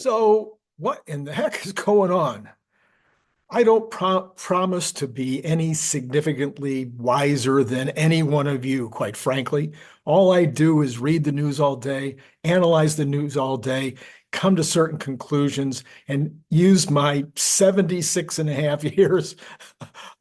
So what in the heck is going on? I don't promise to be any significantly wiser than any one of you, quite frankly. All I do is read the news all day, analyze the news all day, come to certain conclusions, and use my 76 and a half years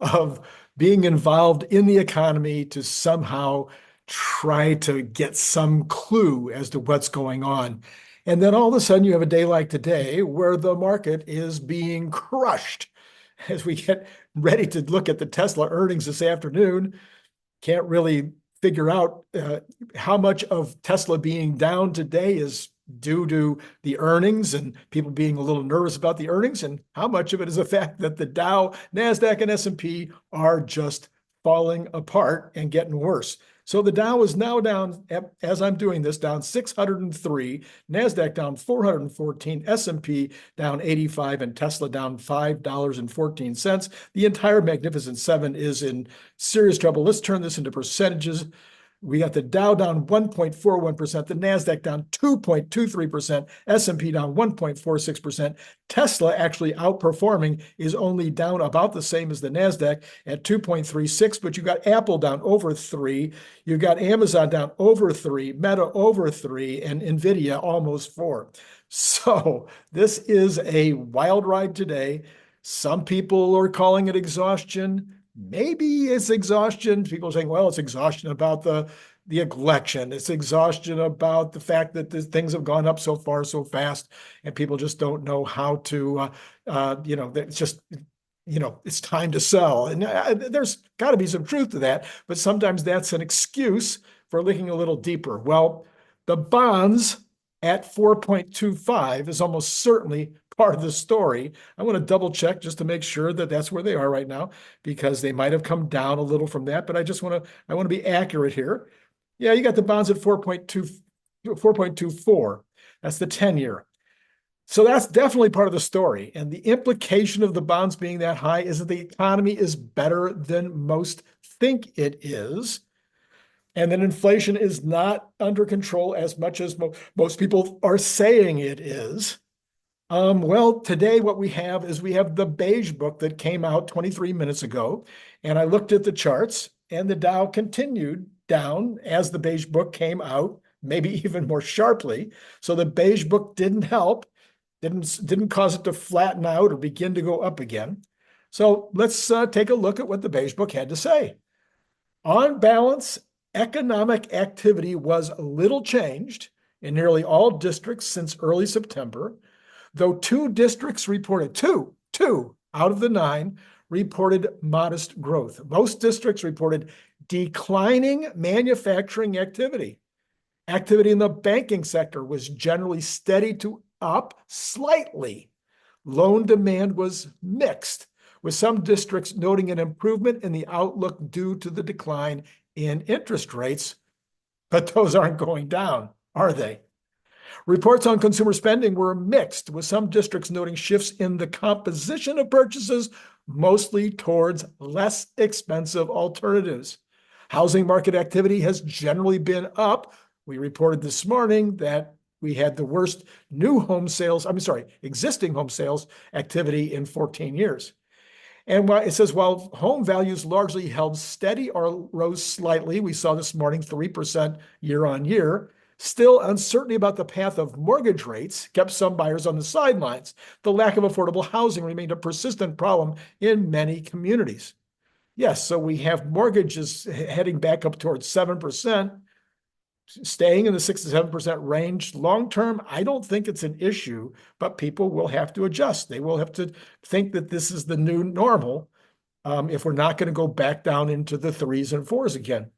of being involved in the economy to somehow try to get some clue as to what's going on. And then all of a sudden, you have a day like today where the market is being crushed as we get ready to look at the Tesla earnings this afternoon. Can't really figure out how much of Tesla being down today is due to the earnings and people being a little nervous about the earnings, and how much of it is the fact that the Dow, Nasdaq, and S&P are just falling apart and getting worse. So the Dow is now down, as I'm doing this, down 603, Nasdaq down 414, S&P down 85, and Tesla down $5.14. The entire Magnificent Seven is in serious trouble. Let's turn this into percentages. We got the Dow down 1.41%, the Nasdaq down 2.23%, S&P down 1.46%. Tesla actually outperforming is only down about the same as the Nasdaq at 2.36, but you got Apple down over 3, you've got Amazon down over 3, Meta over 3, and Nvidia almost 4. So this is a wild ride today. Some people are calling it exhaustion. Maybe it's exhaustion. People are saying, well, it's exhaustion about the election. It's exhaustion about the fact that things have gone up so far, so fast, and people just don't know how to, it's just, it's time to sell. And there's got to be some truth to that, but sometimes that's an excuse for looking a little deeper. Well, the bonds at 4.25 is almost certainly part of the story. I want to double check just to make sure that that's where they are right now, because they might have come down a little from that, but I want to be accurate here. Yeah, you got the bonds at 4.24. That's the 10-year. So that's definitely part of the story. And the implication of the bonds being that high is that the economy is better than most think it is, and then inflation is not under control as much as most people are saying it is. Well, today what we have is the Beige Book that came out 23 minutes ago, and I looked at the charts, and the Dow continued down as the Beige Book came out, maybe even more sharply. So the Beige Book didn't help, didn't cause it to flatten out or begin to go up again. So let's take a look at what the Beige Book had to say. On balance, economic activity was little changed in nearly all districts since early September, though two districts reported, two out of the 9 reported modest growth. Most districts reported declining manufacturing activity. Activity in the banking sector was generally steady to up slightly. Loan demand was mixed, with some districts noting an improvement in the outlook due to the decline in interest rates, but those aren't going down, are they? Reports on consumer spending were mixed, with some districts noting shifts in the composition of purchases, mostly towards less expensive alternatives. Housing market activity has generally been up. We reported this morning that we had the worst existing home sales activity in 14 years. And it says, while home values largely held steady or rose slightly, we saw this morning 3% year on year, still uncertainty about the path of mortgage rates kept some buyers on the sidelines. The lack of affordable housing remained a persistent problem in many communities. Yes, so we have mortgages heading back up towards 7%, staying in the 6 to 7% range. Long term, I don't think it's an issue, but people will have to adjust. They will have to think that this is the new normal if we're not going to go back down into the 3s and 4s again.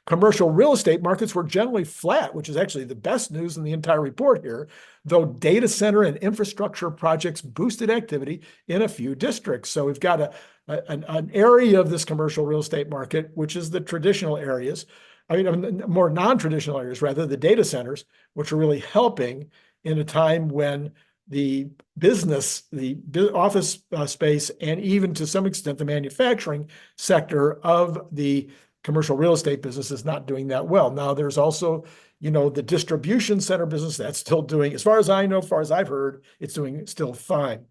Commercial real estate markets were generally flat, which is actually the best news in the entire report here, though data center and infrastructure projects boosted activity in a few districts. So we've got an area of this commercial real estate market, which is the traditional areas, more non-traditional areas, rather, the data centers, which are really helping in a time when the business, the office space, and even to some extent the manufacturing sector of the commercial real estate business is not doing that well. Now, there's also, the distribution center business that's still doing, as far as I know, as far as I've heard, it's doing still fine.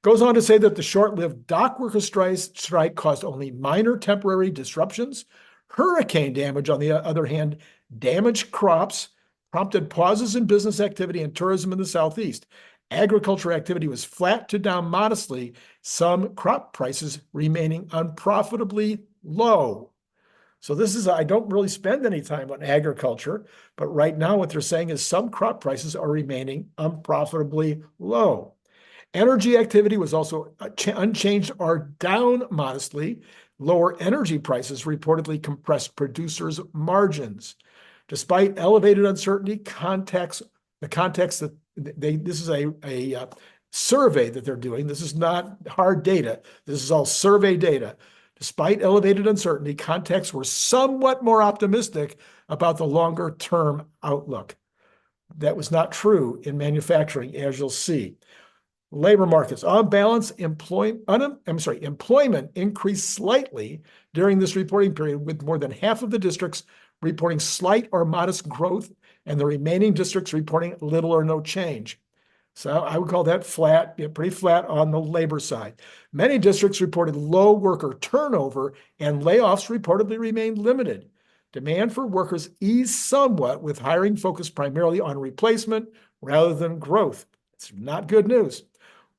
Goes on to say that the short-lived dock workers strike caused only minor temporary disruptions. Hurricane damage, on the other hand, damaged crops, prompted pauses in business activity and tourism in the Southeast. Agriculture activity was flat to down modestly, some crop prices remaining unprofitably low. So this is, I don't really spend any time on agriculture, but right now what they're saying is some crop prices are remaining unprofitably low. Energy activity was also unchanged or down modestly. Lower energy prices reportedly compressed producers' margins. Despite elevated uncertainty, the context that this is a survey that they're doing. This is not hard data. This is all survey data. Despite elevated uncertainty, contexts were somewhat more optimistic about the longer-term outlook. That was not true in manufacturing, as you'll see. Labor markets. On balance, employment increased slightly during this reporting period, with more than half of the districts reporting slight or modest growth and the remaining districts reporting little or no change. So I would call that flat, pretty flat on the labor side. Many districts reported low worker turnover, and layoffs reportedly remained limited. Demand for workers eased somewhat, with hiring focused primarily on replacement rather than growth. It's not good news.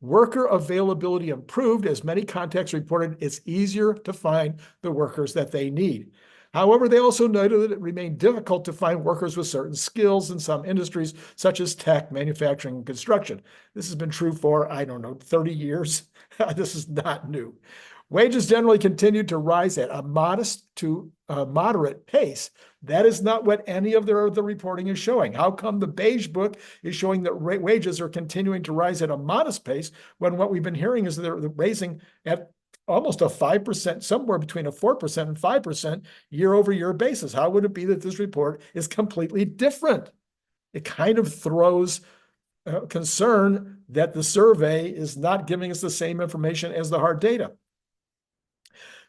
Worker availability improved, as many contacts reported it's easier to find the workers that they need. However, they also noted that it remained difficult to find workers with certain skills in some industries, such as tech, manufacturing, and construction. This has been true for, 30 years. This is not new. Wages generally continued to rise at a modest to moderate pace. That is not what any of the reporting is showing. How come the Beige Book is showing that wages are continuing to rise at a modest pace when what we've been hearing is they're raising at almost a 5%, somewhere between a 4% and 5% year-over-year basis? How would it be that this report is completely different? It kind of throws concern that the survey is not giving us the same information as the hard data.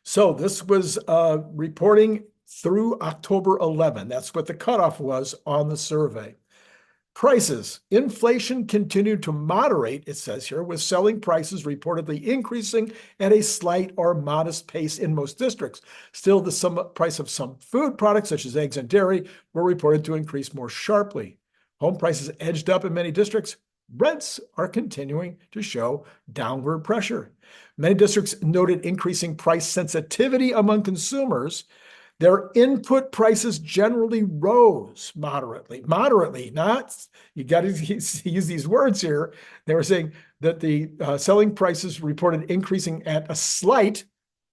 So this was reporting through October 11. That's what the cutoff was on the survey. Prices. Inflation continued to moderate, it says here, with selling prices reportedly increasing at a slight or modest pace in most districts. Still, the price of some food products, such as eggs and dairy, were reported to increase more sharply. Home prices edged up in many districts. Rents are continuing to show downward pressure. Many districts noted increasing price sensitivity among consumers. Their input prices generally rose moderately, not, you got to use these words here. They were saying that the selling prices reported increasing at a slight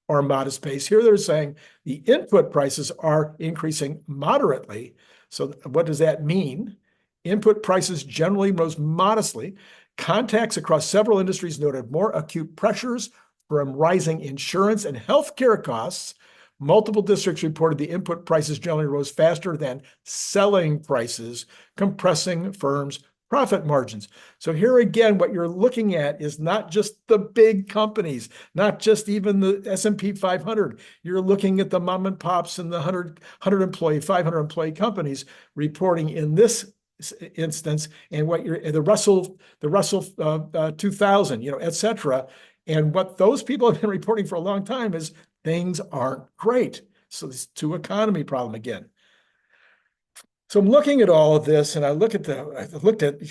or modest pace. Here they're saying the input prices are increasing moderately. So what does that mean? Input prices generally rose modestly. Contacts across several industries noted more acute pressures from rising insurance and healthcare costs. Multiple districts reported the input prices generally rose faster than selling prices, compressing firms' profit margins. So here again, what you're looking at is not just the big companies, not just even the S&P 500. You're looking at the mom and pops and the 100 employee, 500 employee companies reporting in this instance, and what you're the Russell 2000, et cetera. And what those people have been reporting for a long time is things aren't great. So this two economy problem again. So I'm looking at all of this, and I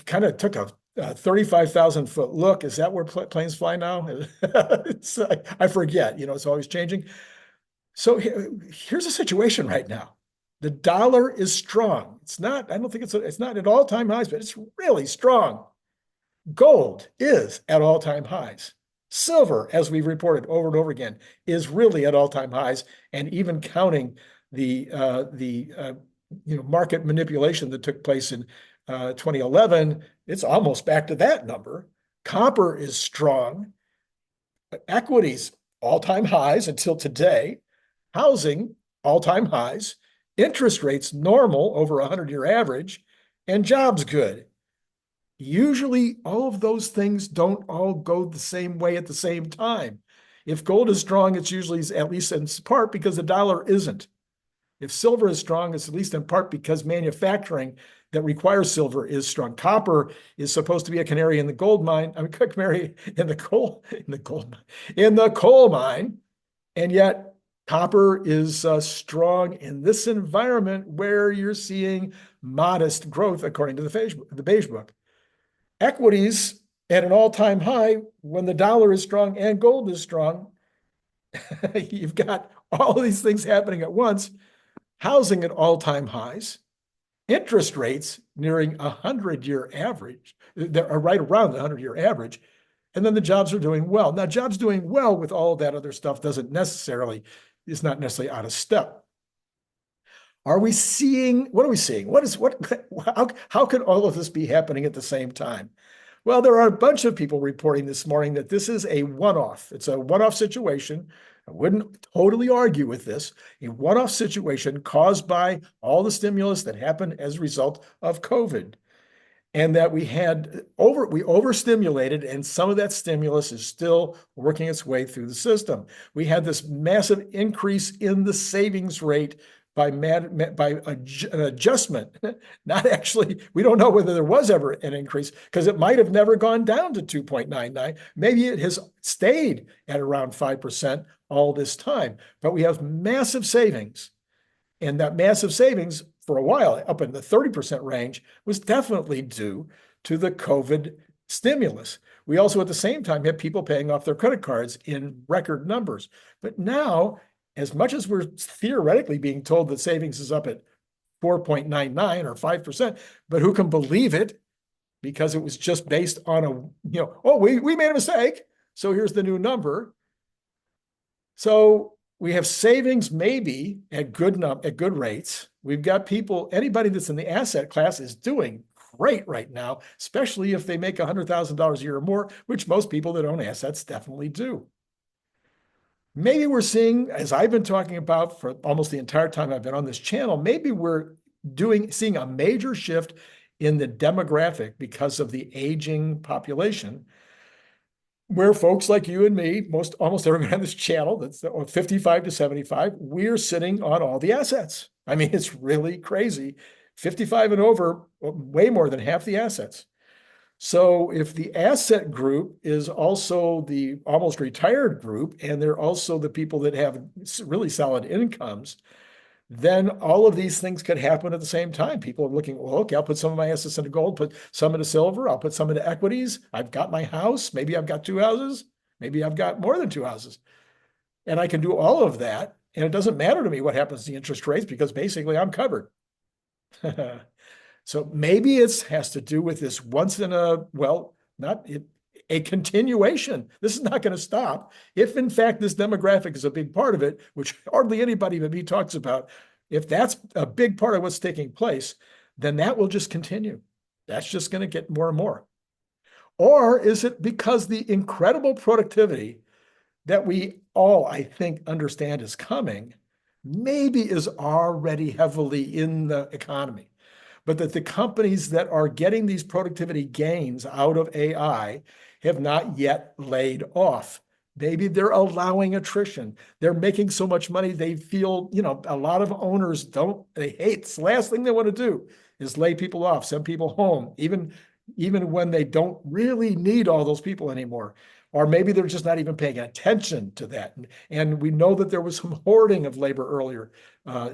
kind of took a 35,000 foot look. Is that where planes fly now? I forget, it's always changing. So here's the situation right now. The dollar is strong. I don't think it's not at all-time highs, but it's really strong. Gold is at all-time highs. Silver, as we've reported over and over again, is really at all-time highs, and even counting the market manipulation that took place in 2011, it's almost back to that number. Copper is strong. Equities, all-time highs until today. Housing, all-time highs. Interest rates normal over a 100-year average, and jobs good. Usually, all of those things don't all go the same way at the same time. If gold is strong, it's usually at least in part because the dollar isn't. If silver is strong, it's at least in part because manufacturing that requires silver is strong. Copper is supposed to be a canary in the gold mine. I mean, canary in the coal mine, and yet copper is strong in this environment where you're seeing modest growth, according to the Beige Book. Equities at an all-time high when the dollar is strong and gold is strong. You've got all of these things happening at once. Housing at all-time highs, interest rates nearing 100-year average, they're right around the 100-year average, and then the jobs are doing well. Now, jobs doing well with all of that other stuff is not necessarily out of step. Are we seeing, what are we seeing? How could all of this be happening at the same time? Well, there are a bunch of people reporting this morning that this is a one-off. It's a one-off situation. I wouldn't totally argue with this. A one-off situation caused by all the stimulus that happened as a result of COVID. And that we overstimulated, and some of that stimulus is still working its way through the system. We had this massive increase in the savings rate by an adjustment. Not actually, we don't know whether there was ever an increase because it might have never gone down to 2.99. Maybe it has stayed at around 5% all this time, but we have massive savings. And that massive savings for a while, up in the 30% range, was definitely due to the COVID stimulus. We also, at the same time, had people paying off their credit cards in record numbers. But now, as much as we're theoretically being told that savings is up at 4.99 or 5%, but who can believe it? Because it was just based on we made a mistake, so here's the new number. So we have savings maybe at good rates. We've got anybody that's in the asset class is doing great right now, especially if they make $100,000 a year or more, which most people that own assets definitely do. Maybe we're seeing, as I've been talking about for almost the entire time I've been on this channel, maybe we're seeing a major shift in the demographic because of the aging population, where folks like you and me, almost everyone on this channel that's 55 to 75, we're sitting on all the assets. I mean, it's really crazy. 55 and over, way more than half the assets. So if the asset group is also the almost retired group, and they're also the people that have really solid incomes, then all of these things could happen at the same time. People are looking, well, okay, I'll put some of my assets into gold, put some into silver, I'll put some into equities. I've got my house. Maybe I've got 2 houses. Maybe I've got more than 2 houses. And I can do all of that. And it doesn't matter to me what happens to the interest rates because basically I'm covered. So maybe it has to do with this a continuation. This is not going to stop. If in fact this demographic is a big part of it, which hardly anybody but me talks about, if that's a big part of what's taking place, then that will just continue. That's just going to get more and more. Or is it because the incredible productivity that we all, I think, understand is coming, maybe is already heavily in the economy? But that the companies that are getting these productivity gains out of AI have not yet laid off. Maybe they're allowing attrition. They're making so much money, they feel, a lot of owners they hate, it's the last thing they want to do is lay people off, send people home, even when they don't really need all those people anymore. Or maybe they're just not even paying attention to that. And we know that there was some hoarding of labor earlier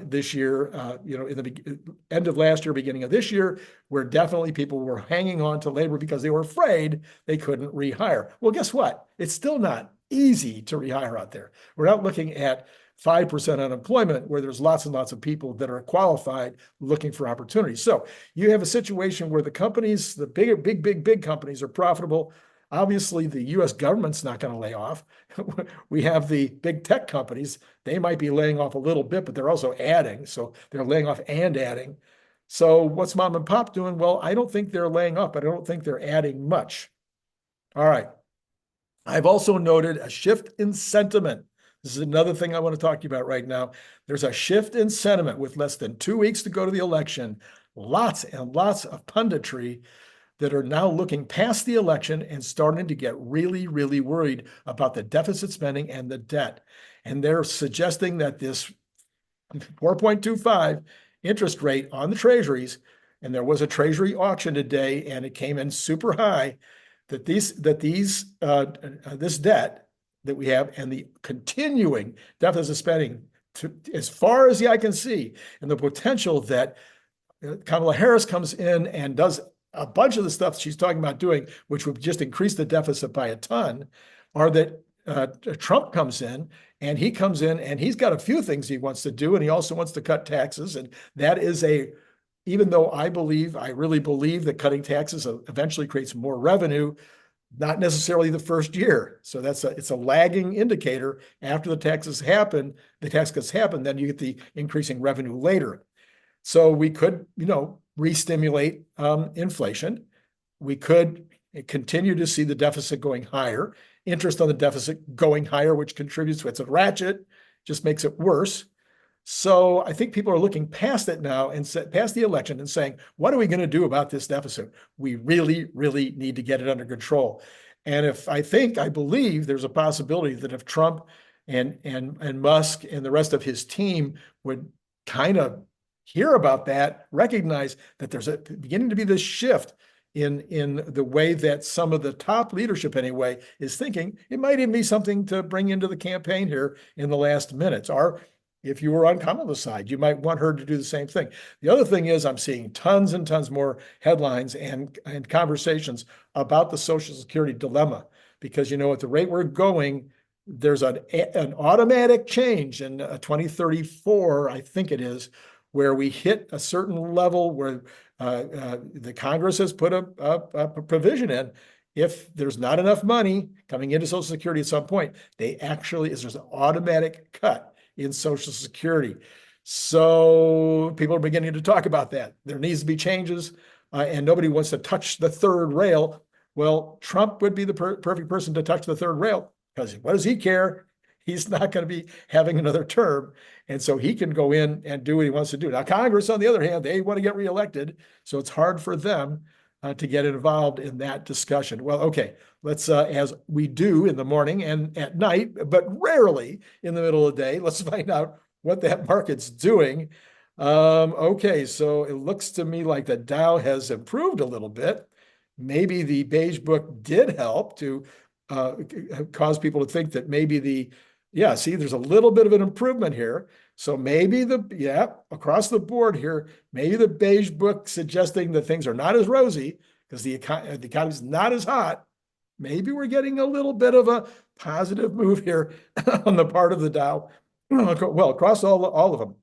this year, in the end of last year, beginning of this year, where definitely people were hanging on to labor because they were afraid they couldn't rehire. Well, guess what? It's still not easy to rehire out there. We're not looking at 5% unemployment where there's lots and lots of people that are qualified looking for opportunities. So you have a situation where the companies, the big companies are profitable. Obviously, the U.S. government's not going to lay off. We have the big tech companies. They might be laying off a little bit, but they're also adding. So they're laying off and adding. So what's mom and pop doing? Well, I don't think they're laying off, but I don't think they're adding much. All right. I've also noted a shift in sentiment. This is another thing I want to talk to you about right now. There's a shift in sentiment with less than 2 weeks to go to the election. Lots and lots of punditry that are now looking past the election and starting to get really, really worried about the deficit spending and the debt. And they're suggesting that this 4.25 interest rate on the treasuries, and there was a treasury auction today, and it came in super high, this debt that we have and the continuing deficit spending as far as the eye can see, and the potential that Kamala Harris comes in and does a bunch of the stuff she's talking about doing, which would just increase the deficit by a ton, or that Trump comes in and he's got a few things he wants to do, and he also wants to cut taxes. And that is even though I really believe that cutting taxes eventually creates more revenue, not necessarily the first year. So it's a lagging indicator. After the tax cuts happen, then you get the increasing revenue later. So we could, re-stimulate inflation. We could continue to see the deficit going higher, interest on the deficit going higher, which contributes to it's a ratchet, just makes it worse. So I think people are looking past it now and past the election and saying, what are we going to do about this deficit? We really, really need to get it under control. And I believe there's a possibility that if Trump and Musk and the rest of his team would kind of hear about that, recognize that there's beginning to be this shift in the way that some of the top leadership anyway is thinking, it might even be something to bring into the campaign here in the last minutes. Or if you were on Kamala's side, you might want her to do the same thing. The other thing is I'm seeing tons and tons more headlines and conversations about the Social Security dilemma, because, at the rate we're going, there's an automatic change in 2034, I think it is, where we hit a certain level where the Congress has put a provision in. If there's not enough money coming into Social Security at some point, there's an automatic cut in Social Security. So people are beginning to talk about that. There needs to be changes, and nobody wants to touch the third rail. Well, Trump would be the perfect person to touch the third rail, because what does he care? He's not going to be having another term. And so he can go in and do what he wants to do. Now, Congress, on the other hand, they want to get reelected. So it's hard for them to get involved in that discussion. Well, okay, let's, as we do in the morning and at night, but rarely in the middle of the day, let's find out what that market's doing. Okay, so it looks to me like the Dow has improved a little bit. Maybe the Beige Book did help to cause people to think that maybe there's a little bit of an improvement here. So maybe across the board here, maybe the Beige Book suggesting that things are not as rosy because the economy's not as hot. Maybe we're getting a little bit of a positive move here on the part of the Dow. Well, across all of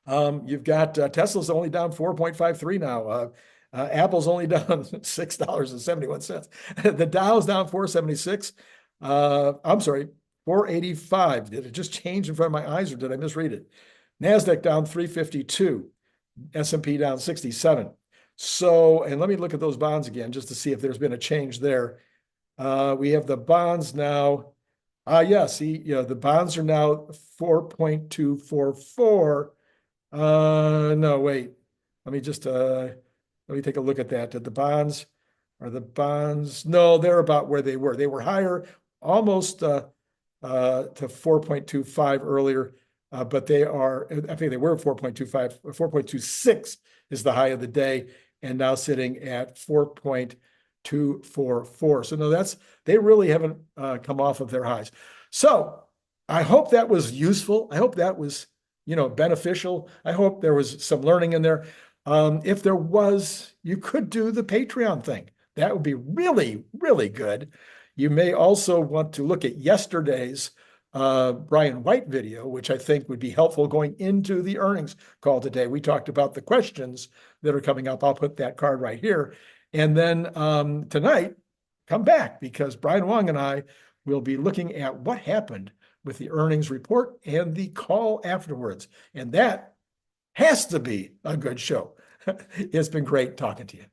them. You've got Tesla's only down 4.53 now. Apple's only down $6.71. The Dow's down 476. I'm sorry, 485. Did it just change in front of my eyes, or did I misread it? Nasdaq down 352. S&P down 67. So, and let me look at those bonds again just to see if there's been a change there. We have the bonds now. The bonds are now 4.244. No, wait. Let me take a look at that. The bonds? No, they're about where they were. They were higher, almost to 4.25 earlier, but I think they were 4.25, 4.26 is the high of the day, and now sitting at 4.244. So no, they really haven't come off of their highs. So I hope that was useful. I hope that was, beneficial. I hope there was some learning in there. If there was, you could do the Patreon thing. That would be really, really good. You may also want to look at yesterday's Brian White video, which I think would be helpful going into the earnings call today. We talked about the questions that are coming up. I'll put that card right here. And then tonight, come back, because Brian Wang and I will be looking at what happened with the earnings report and the call afterwards. And that has to be a good show. It's been great talking to you.